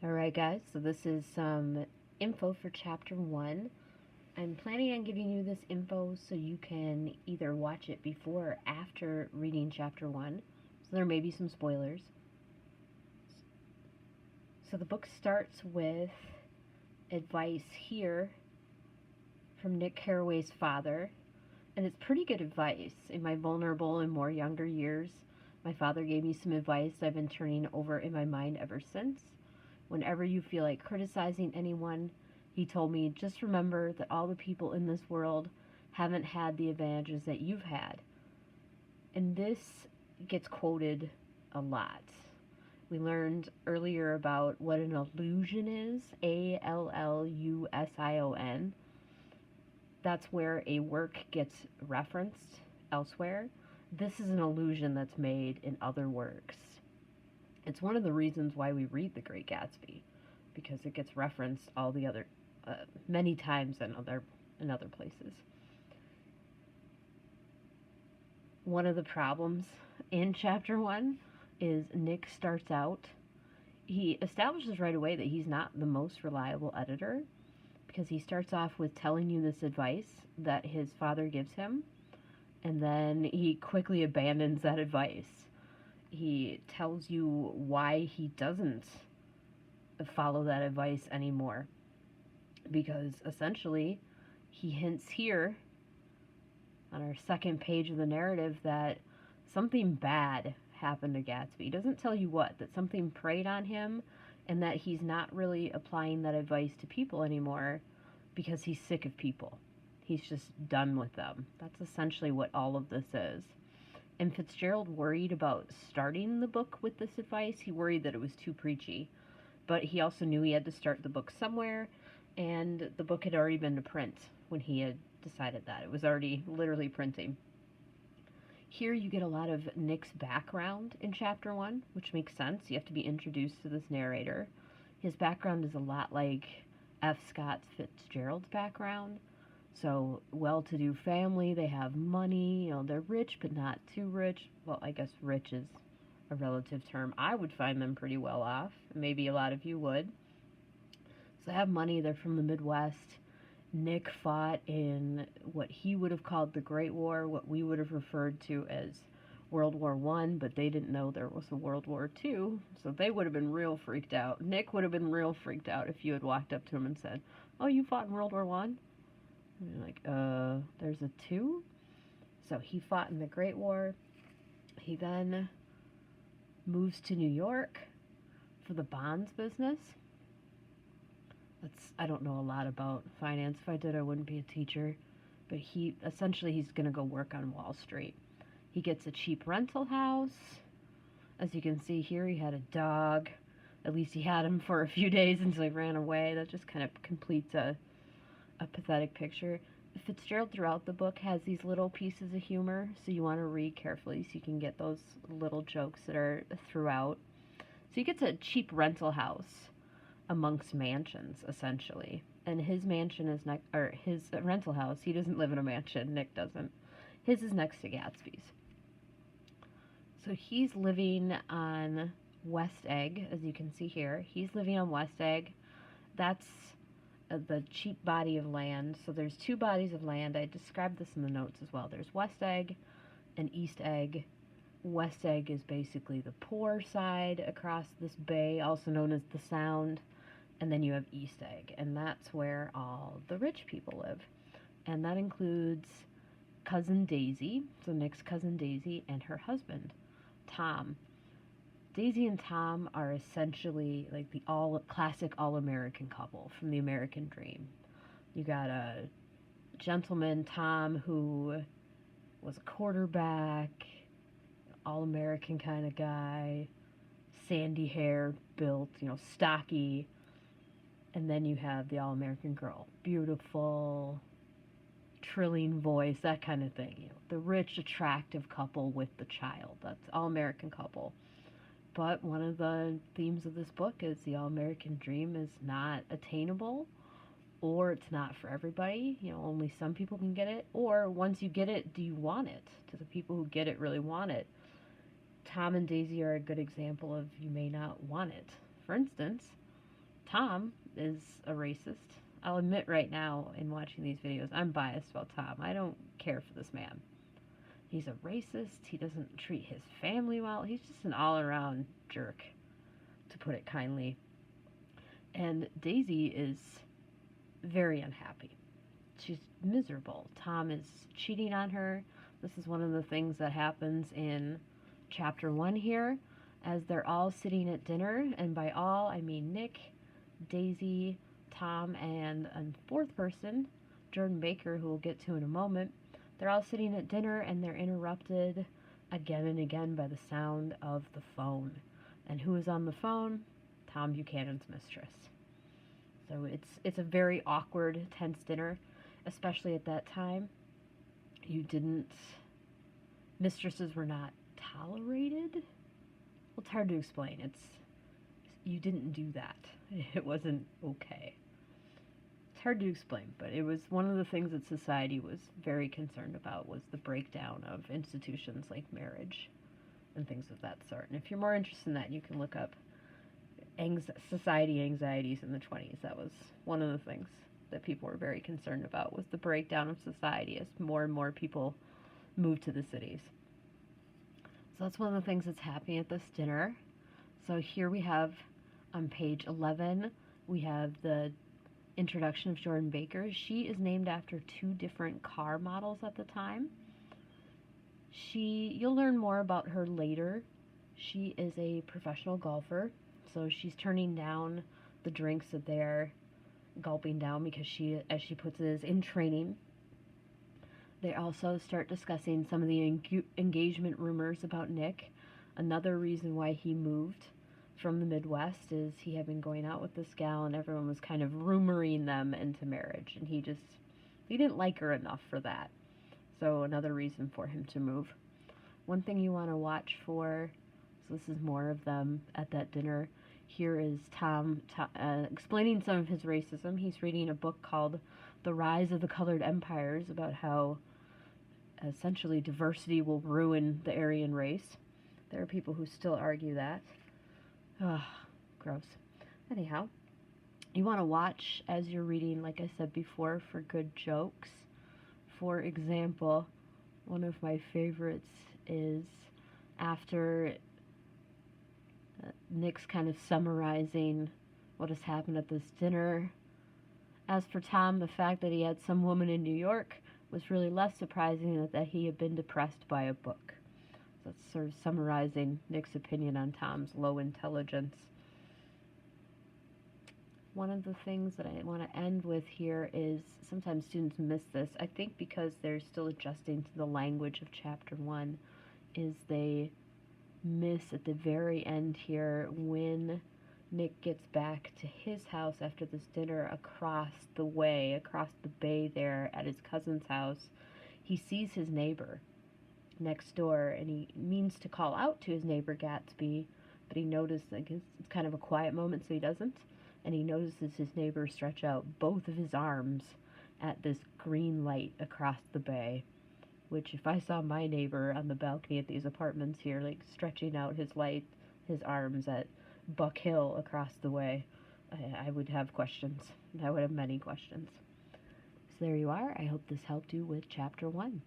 Alright, guys, so this is some info for chapter 1. I'm planning on giving you this info so you can either watch it before or after reading chapter 1. So there may be some spoilers. So the book starts with advice here from Nick Carraway's father, and it's pretty good advice. In my vulnerable and more younger years, my father gave me some advice I've been turning over in my mind ever since. Whenever you feel like criticizing anyone, he told me, just remember that all the people in this world haven't had the advantages that you've had. And this gets quoted a lot. We learned earlier about what an allusion is, Allusion. That's where a work gets referenced elsewhere. This is an allusion that's made in other works. It's one of the reasons why we read The Great Gatsby, because it gets referenced all the other many times in other places. One of the problems in chapter 1 is Nick starts out. He establishes right away that he's not the most reliable editor, because he starts off with telling you this advice that his father gives him, and then he quickly abandons that advice. He tells you why he doesn't follow that advice anymore, because essentially he hints here on our second page of the narrative that something bad happened to Gatsby. He doesn't tell you what, that something preyed on him, and that he's not really applying that advice to people anymore because he's sick of people. He's just done with them. That's essentially what all of this is. And Fitzgerald worried about starting the book with this advice. He worried that it was too preachy. But he also knew he had to start the book somewhere, and the book had already been to print when he had decided that. It was already literally printing. Here you get a lot of Nick's background in chapter 1, which makes sense. You have to be introduced to this narrator. His background is a lot like F. Scott Fitzgerald's background. So, well-to-do family, they have money, they're rich but not too rich. Well, I guess rich is a relative term. I would find them pretty well off. Maybe a lot of you would. So they have money, they're from the Midwest. Nick fought in what he would have called the Great War, what we would have referred to as World War I, but they didn't know there was a World War II, so they would have been real freaked out. Nick would have been real freaked out if you had walked up to him and said, "Oh, you fought in World War I?" And you're like, there's a 2? So he fought in the Great War. He then moves to New York for the bonds business. I don't know a lot about finance. If I did, I wouldn't be a teacher. But he's going to go work on Wall Street. He gets a cheap rental house. As you can see here, he had a dog. At least he had him for a few days until he ran away. That just kind of completes a pathetic picture. Fitzgerald throughout the book has these little pieces of humor, so you want to read carefully so you can get those little jokes that are throughout. So he gets a cheap rental house amongst mansions, essentially. And his mansion is his rental house, he doesn't live in a mansion, Nick doesn't. His is next to Gatsby's. So he's living on West Egg, as you can see here. He's living on West Egg. That's the cheap body of land. So there's 2 bodies of land. I described this in the notes as well. There's West Egg and East Egg. West Egg is basically the poor side across this bay, also known as the Sound. And then you have East Egg, and that's where all the rich people live. And that includes cousin Daisy, so Nick's cousin Daisy, and her husband, Tom. Daisy and Tom are essentially like the classic all-American couple from the American Dream. You got a gentleman, Tom, who was a quarterback, all-American kind of guy, sandy hair, built, stocky. And then you have the all-American girl, beautiful, trilling voice, that kind of thing. The rich, attractive couple with the child. That's all-American couple. But one of the themes of this book is the all-American dream is not attainable, or it's not for everybody. Only some people can get it. Or once you get it, do you want it? Do the people who get it really want it? Tom and Daisy are a good example of you may not want it. For instance, Tom is a racist. I'll admit right now in watching these videos, I'm biased about Tom. I don't care for this man. He's a racist. He doesn't treat his family well. He's just an all-around jerk, to put it kindly. And Daisy is very unhappy. She's miserable. Tom is cheating on her. This is one of the things that happens in chapter 1 here, as they're all sitting at dinner, and by all, I mean Nick, Daisy, Tom, and a fourth person, Jordan Baker, who we'll get to in a moment. They're all sitting at dinner, and they're interrupted again and again by the sound of the phone. And who is on the phone? Tom Buchanan's mistress. So it's a very awkward, tense dinner, especially at that time. Mistresses were not tolerated. Well, it's hard to explain. You didn't do that. It wasn't okay. It's hard to explain, but it was one of the things that society was very concerned about, was the breakdown of institutions like marriage and things of that sort. And if you're more interested in that, you can look up society anxieties in the 20s. That was one of the things that people were very concerned about, was the breakdown of society as more and more people moved to the cities. So that's one of the things that's happening at this dinner. So here we have on page 11, we have the introduction of Jordan Baker. She is named after 2 different car models at the time. You'll learn more about her later. She is a professional golfer, so she's turning down the drinks that they're gulping down because she, as she puts it, is in training. They also start discussing some of the engagement rumors about Nick. Another reason why he moved from the Midwest is he had been going out with this gal, and everyone was kind of rumoring them into marriage, and he didn't like her enough for that. So another reason for him to move. One thing you want to watch for, so this is more of them at that dinner. Here is Tom explaining some of his racism. He's reading a book called The Rise of the Colored Empires, about how essentially diversity will ruin the Aryan race. There are people who still argue that. Ugh, gross. Anyhow, you want to watch as you're reading, like I said before, for good jokes. For example, one of my favorites is after Nick's kind of summarizing what has happened at this dinner. As for Tom, the fact that he had some woman in New York was really less surprising than that he had been depressed by a book. So that's sort of summarizing Nick's opinion on Tom's low intelligence. One of the things that I want to end with here is, sometimes students miss this, I think because they're still adjusting to the language of chapter 1, is they miss at the very end here when Nick gets back to his house after this dinner, across the bay there at his cousin's house. He sees his neighbor next door, and he means to call out to his neighbor Gatsby, but he notices, like, it's kind of a quiet moment, so he doesn't, and he notices his neighbor stretch out both of his arms at this green light across the bay, which, if I saw my neighbor on the balcony at these apartments here, like, stretching out his arms at Buck Hill across the way, I would have questions. I would have many questions. So there you are. I hope this helped you with chapter 1.